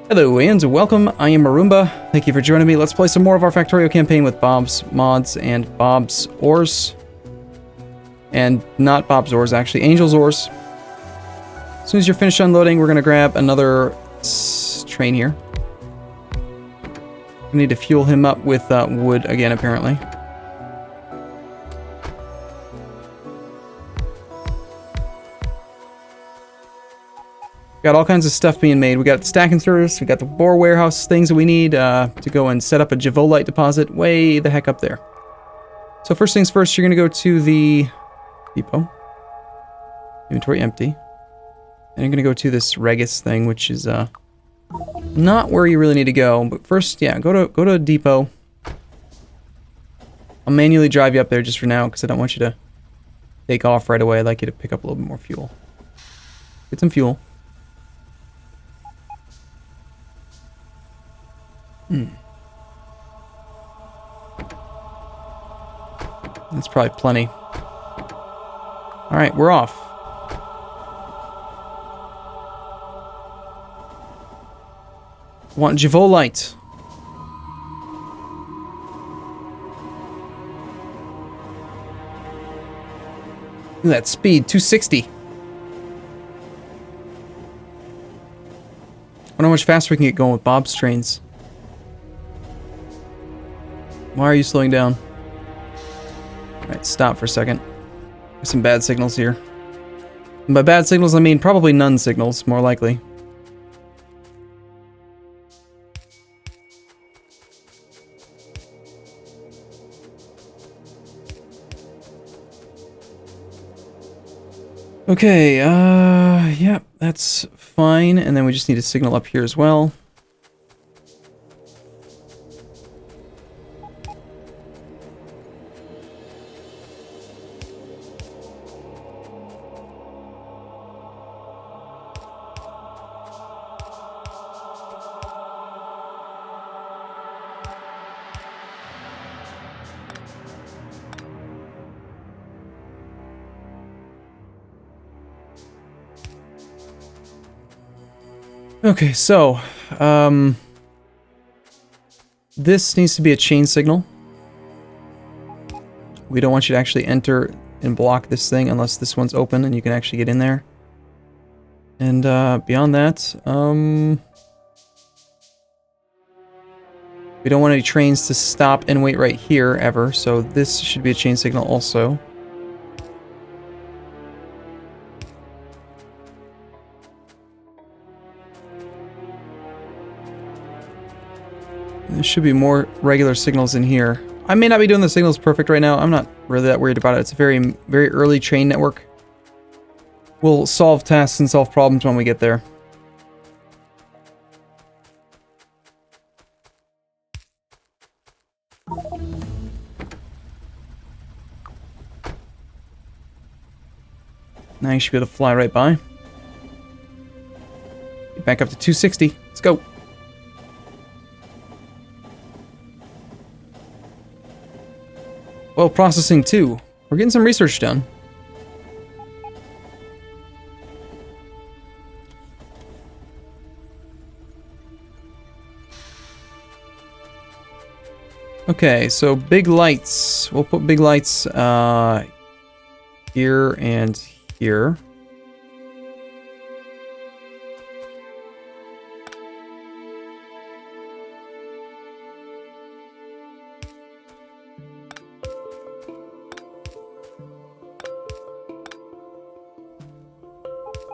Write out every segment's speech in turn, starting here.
Hello and welcome, I am Arumba. Thank you for joining me. Let's play some more of our Factorio campaign with Bob's Mods and Bob's Ores. And not Bob's Ores, actually, Angel's Ores. As soon as you're finished unloading, we're going to grab another train here. We need to fuel him up with wood again, apparently. Got all kinds of stuff being made. We got stacking service, we got the boar warehouse things that we need to go and set up a javolite deposit way the heck up there. So first things first, you're going to go to the depot. Inventory empty. And you're going to go to this Regis thing, which is not where you really need to go. But first, yeah, go to depot. I'll manually drive you up there just for now because I don't want you to take off right away. I'd like you to pick up a little bit more fuel. Get some fuel. That's probably plenty. Alright, we're off. Want javolite. Look at that speed, 260. I wonder how much faster we can get going with Bob's trains. Why are you slowing down? Alright, stop for a second. There's some bad signals here. And by bad signals, I mean probably none signals, more likely. Okay, yeah, that's fine. And then we just need a signal up here as well. Okay, so, this needs to be a chain signal. We don't want you to actually enter and block this thing unless this one's open and you can actually get in there. And, beyond that, we don't want any trains to stop and wait right here, ever, so this should be a chain signal also. There should be more regular signals in here. I may not be doing the signals perfect right now. I'm not really that worried about it. It's a very, very early train network. We'll solve tasks and solve problems when we get there. Now you should be able to fly right by. Get back up to 260. Let's go. Well, processing 2. We're getting some research done. Okay, so big lights. We'll put big lights here and here.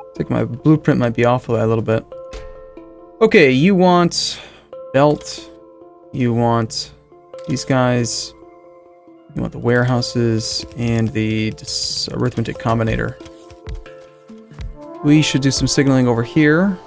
I think my blueprint might be off a little bit. Okay, you want belt. You want these guys. You want the warehouses and the arithmetic combinator. We should do some signaling over here.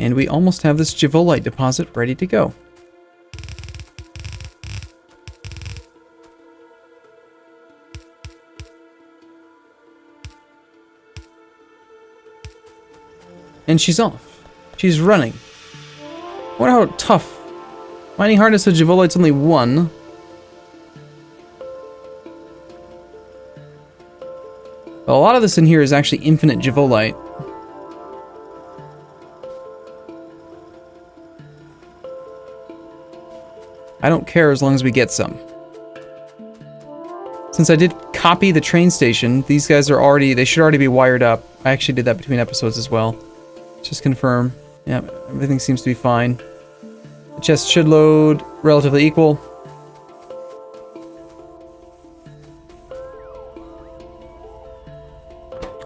And we almost have this javolite deposit ready to go. And she's off. She's running. I wonder how tough. Mining hardness of javolite's only 1. Well, a lot of this in here is actually infinite javolite. I don't care as long as we get some. Since I did copy the train station, these guys are already, they should already be wired up. I actually did that between episodes as well. Just confirm. Yeah, everything seems to be fine. The chest should load relatively equal.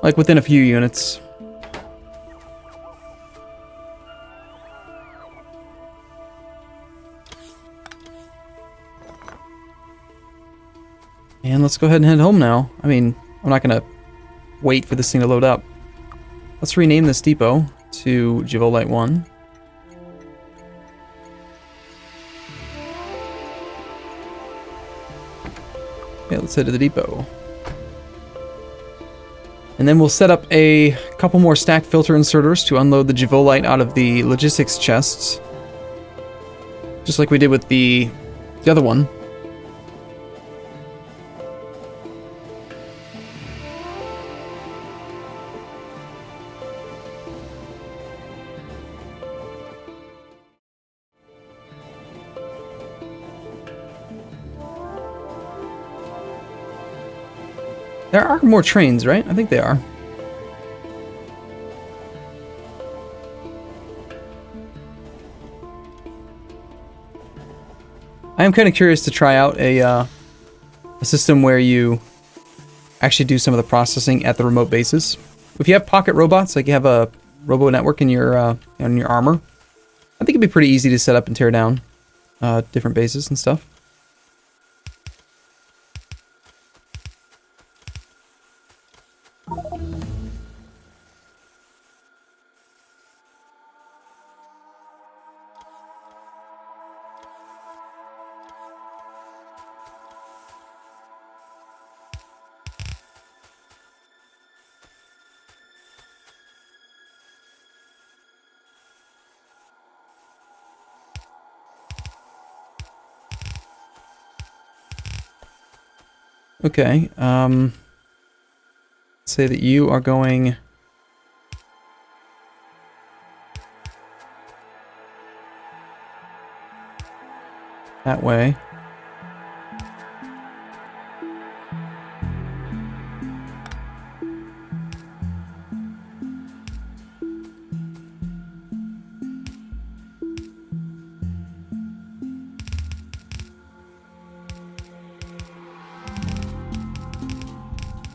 Like within a few units. And let's go ahead and head home now. I mean, I'm not gonna wait for this thing to load up. Let's rename this depot to Javolite 1. Okay, let's head to the depot. And then we'll set up a couple more stack filter inserters to unload the javolite out of the logistics chests. Just like we did with the other one. There are more trains, right? I think they are. I am kind of curious to try out a system where you actually do some of the processing at the remote bases. If you have pocket robots, like you have a robo network in your armor, I think it'd be pretty easy to set up and tear down different bases and stuff. Okay, say that you are going that way.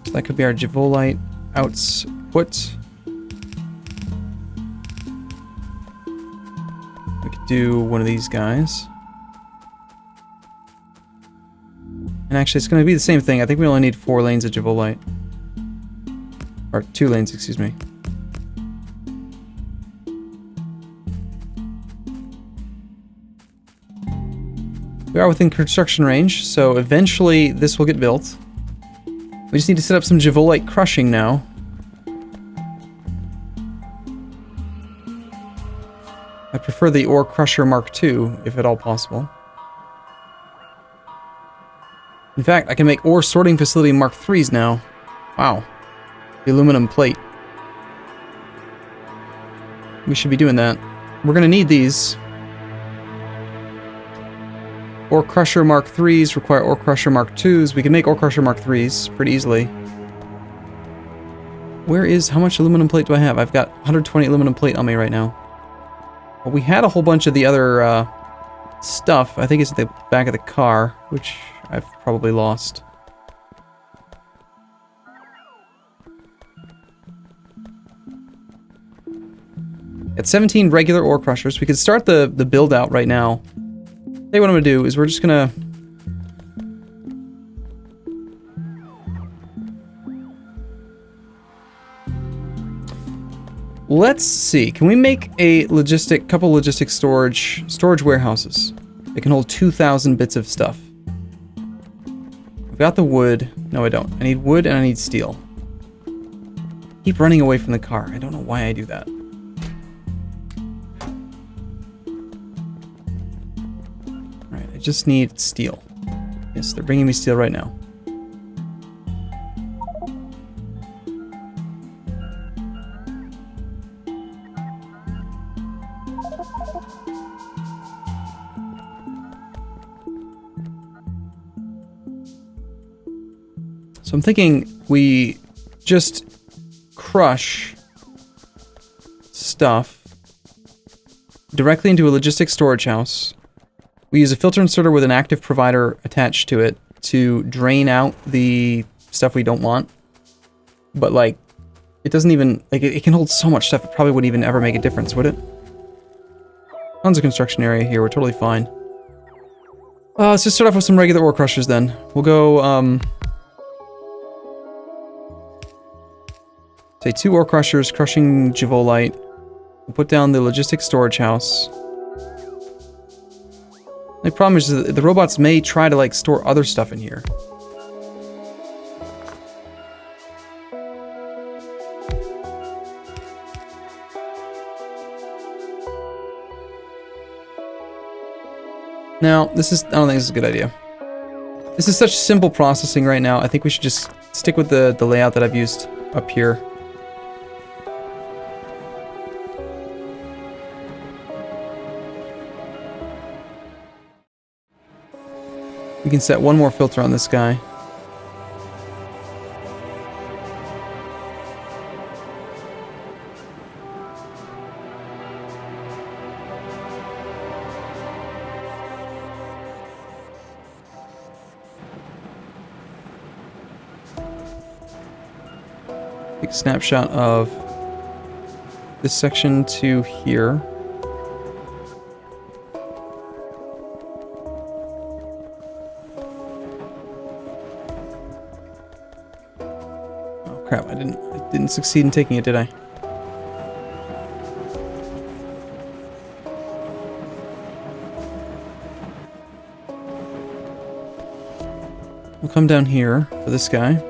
So that could be our javolite output. We could do one of these guys. And actually, it's going to be the same thing. I think we only need 4 lanes of javolite. Or 2 lanes, excuse me. We are within construction range, so eventually this will get built. We just need to set up some javolite crushing now. I prefer the ore crusher Mark II, if at all possible. In fact, I can make ore sorting facility Mark IIIs now. Wow. The aluminum plate. We should be doing that. We're gonna need these. Ore Crusher Mark IIIs require Ore Crusher Mark IIs. We can make Ore Crusher Mark IIIs pretty easily. How much aluminum plate do I have? I've got 120 aluminum plate on me right now. Well, we had a whole bunch of the other stuff. I think it's at the back of the car, which I've probably lost. At 17 regular ore crushers, we could start the build out right now. Hey, what I'm gonna do is we're just gonna let's see. Can we make a couple logistic storage warehouses that can hold 2,000 bits of stuff? I've got the wood. No, I don't. I need wood and I need steel. Keep running away from the car. I don't know why I do that. Alright, I just need steel. Yes, they're bringing me steel right now. So I'm thinking we just crush stuff directly into a logistics storage house. We use a filter inserter with an active provider attached to it to drain out the stuff we don't want. But like, it doesn't even, like it can hold so much stuff it probably wouldn't even ever make a difference, would it? Tons of construction area here, we're totally fine. Let's just start off with some regular ore crushers then. We'll go, say 2 ore crushers, crushing javolite. We'll put down the logistics storage house. The problem is that the robots may try to like store other stuff in here. Now, I don't think this is a good idea. This is such simple processing right now, I think we should just stick with the layout that I've used up here. We can set one more filter on this guy. Take a snapshot of this section to here. Crap, I didn't succeed in taking it, did I? We'll come down here for this guy.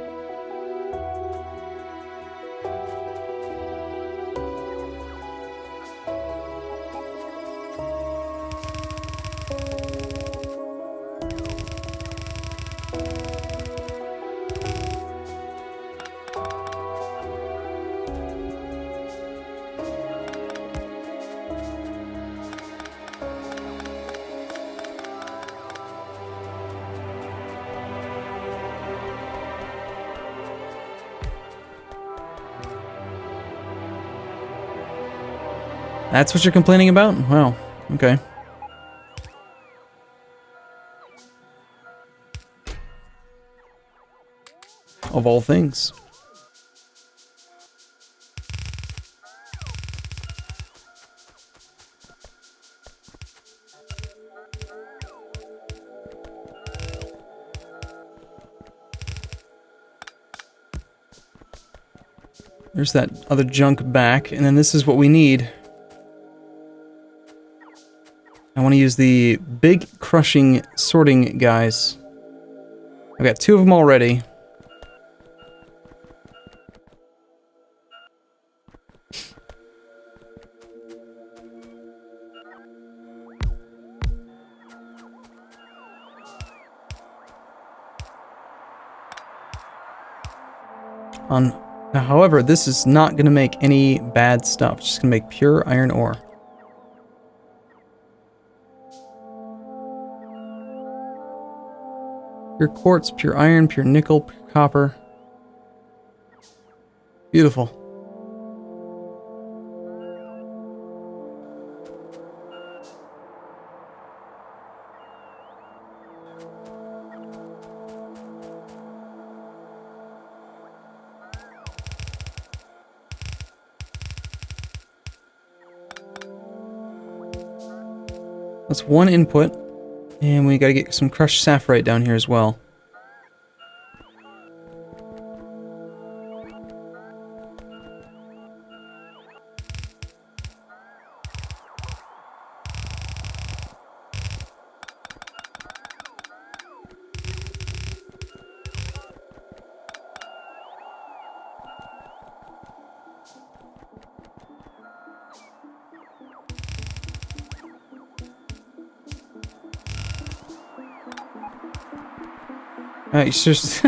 That's what you're complaining about? Wow, okay. Of all things. There's that other junk back, and then this is what we need. I want to use the big crushing sorting guys. I've got 2 of them already. However, this is not going to make any bad stuff. It's just going to make pure iron ore. Pure quartz, pure iron, pure nickel, pure copper. Beautiful. That's 1 input. And we gotta get some crushed sapphirite down here as well. You just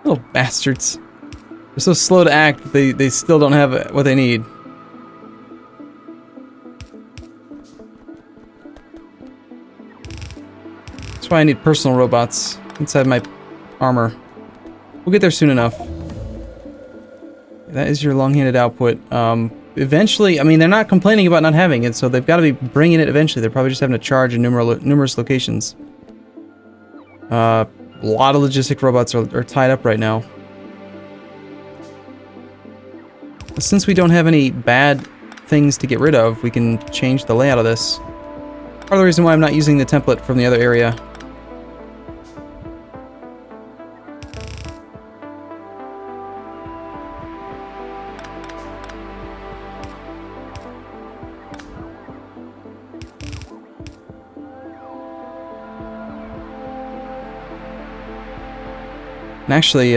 little bastards. They're so slow to act, but they still don't have what they need. That's why I need personal robots inside my armor. We'll get there soon enough. That is your long-handed output. Eventually, I mean, they're not complaining about not having it, so they've got to be bringing it eventually. They're probably just having to charge in numerous locations. A lot of logistic robots are tied up right now. Since we don't have any bad things to get rid of, we can change the layout of this. Part of the reason why I'm not using the template from the other area. And actually,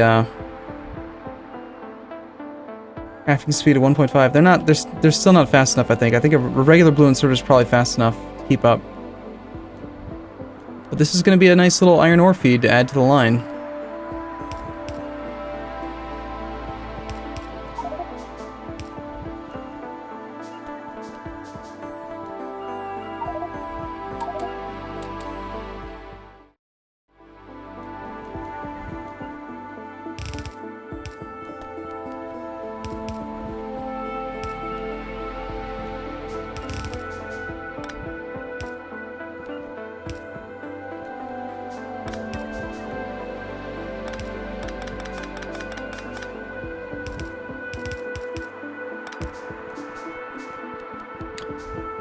crafting speed of 1.5. They're still not fast enough, I think. I think a regular blue inserter is probably fast enough to keep up. But this is going to be a nice little iron ore feed to add to the line.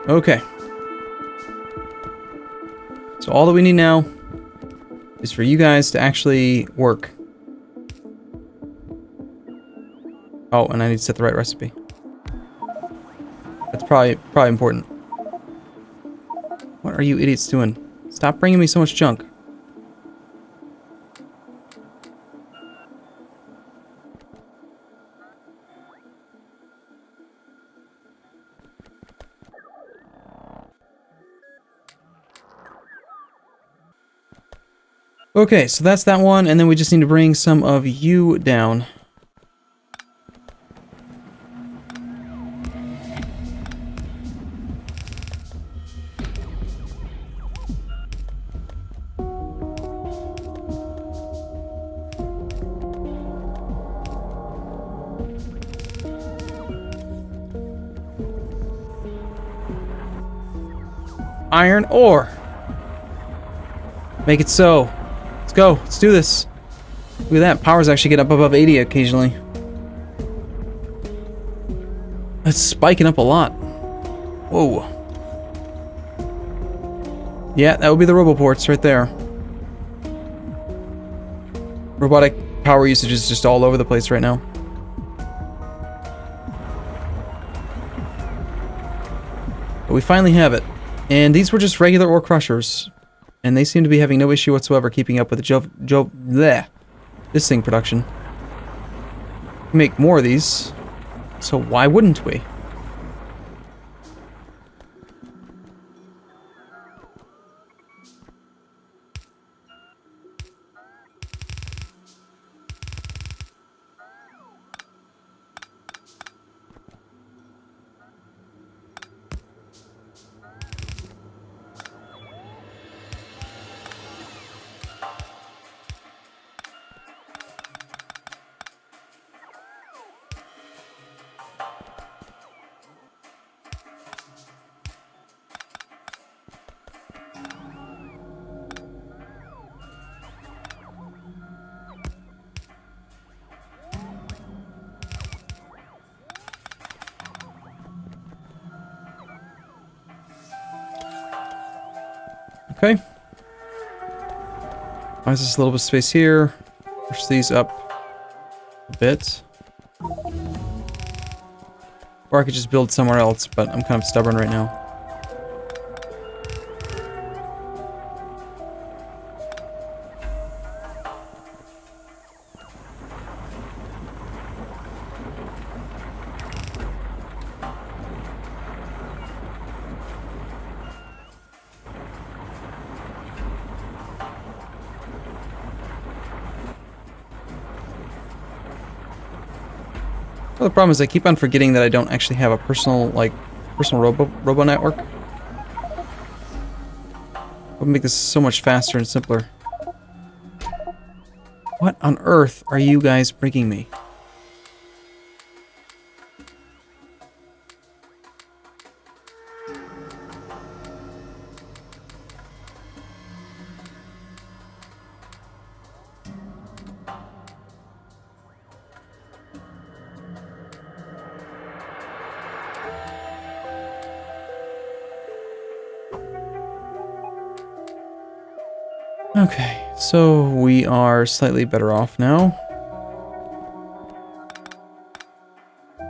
Okay. So all that we need now is for you guys to actually work. Oh, and I need to set the right recipe. That's probably important. What are you idiots doing? Stop bringing me so much junk. Okay, so that's that one, and then we just need to bring some of you down. Iron ore. Make it so. Let's go. Let's do this. Look at that. Power's actually getting up above 80 occasionally. That's spiking up a lot. Whoa. Yeah, that would be the roboports right there. Robotic power usage is just all over the place right now. But we finally have it. And these were just regular ore crushers. And they seem to be having no issue whatsoever keeping up with the this thing production. We make more of these, so why wouldn't we? Okay. There's just a little bit of space here. Push these up a bit. Or I could just build somewhere else, but I'm kind of stubborn right now. Well, the problem is I keep on forgetting that I don't actually have a personal robo network. Would make this so much faster and simpler. What on earth are you guys bringing me? Okay, so we are slightly better off now. I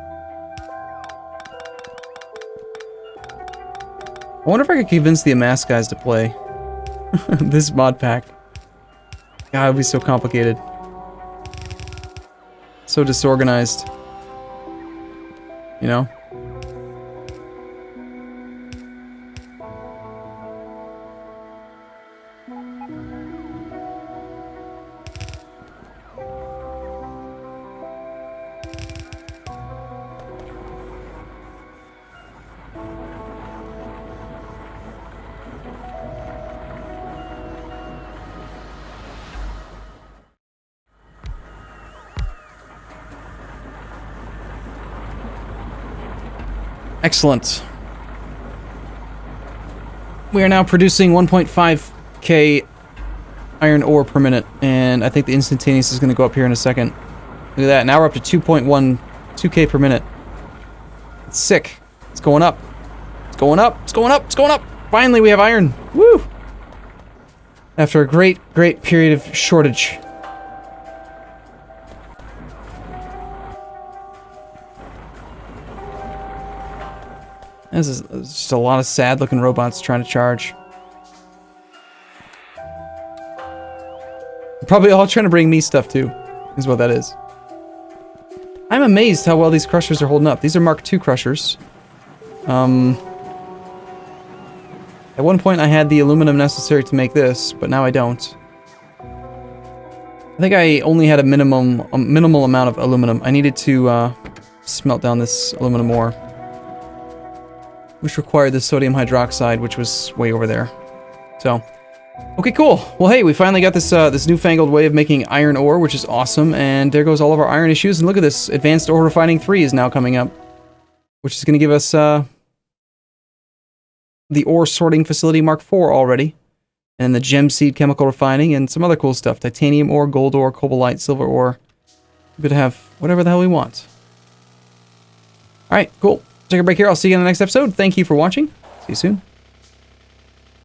wonder if I could convince the Amass guys to play this mod pack. God, it would be so complicated. So disorganized. You know? Excellent. We are now producing 1.5k iron ore per minute, and I think the instantaneous is going to go up here in a second. Look at that. Now we're up to 2.12k per minute. It's sick. It's going up. It's going up. It's going up. It's going up. Finally, we have iron. Woo! After a great period of shortage. This is just a lot of sad-looking robots trying to charge. They're probably all trying to bring me stuff too, is what that is. I'm amazed how well these crushers are holding up. These are Mark II crushers. At one point I had the aluminum necessary to make this, but now I don't. I think I only had a minimal amount of aluminum. I needed to smelt down this aluminum ore, which required the sodium hydroxide, which was way over there. So, okay, cool. Well, hey, we finally got this this newfangled way of making iron ore, which is awesome. And there goes all of our iron issues. And look at this, Advanced Ore Refining 3 is now coming up, which is going to give us the ore sorting facility Mark IV already, and the gem seed chemical refining, and some other cool stuff: titanium ore, gold ore, cobalite, silver ore. We could have whatever the hell we want. All right, cool. Take a break here. I'll see you in the next episode. Thank you for watching. See you soon.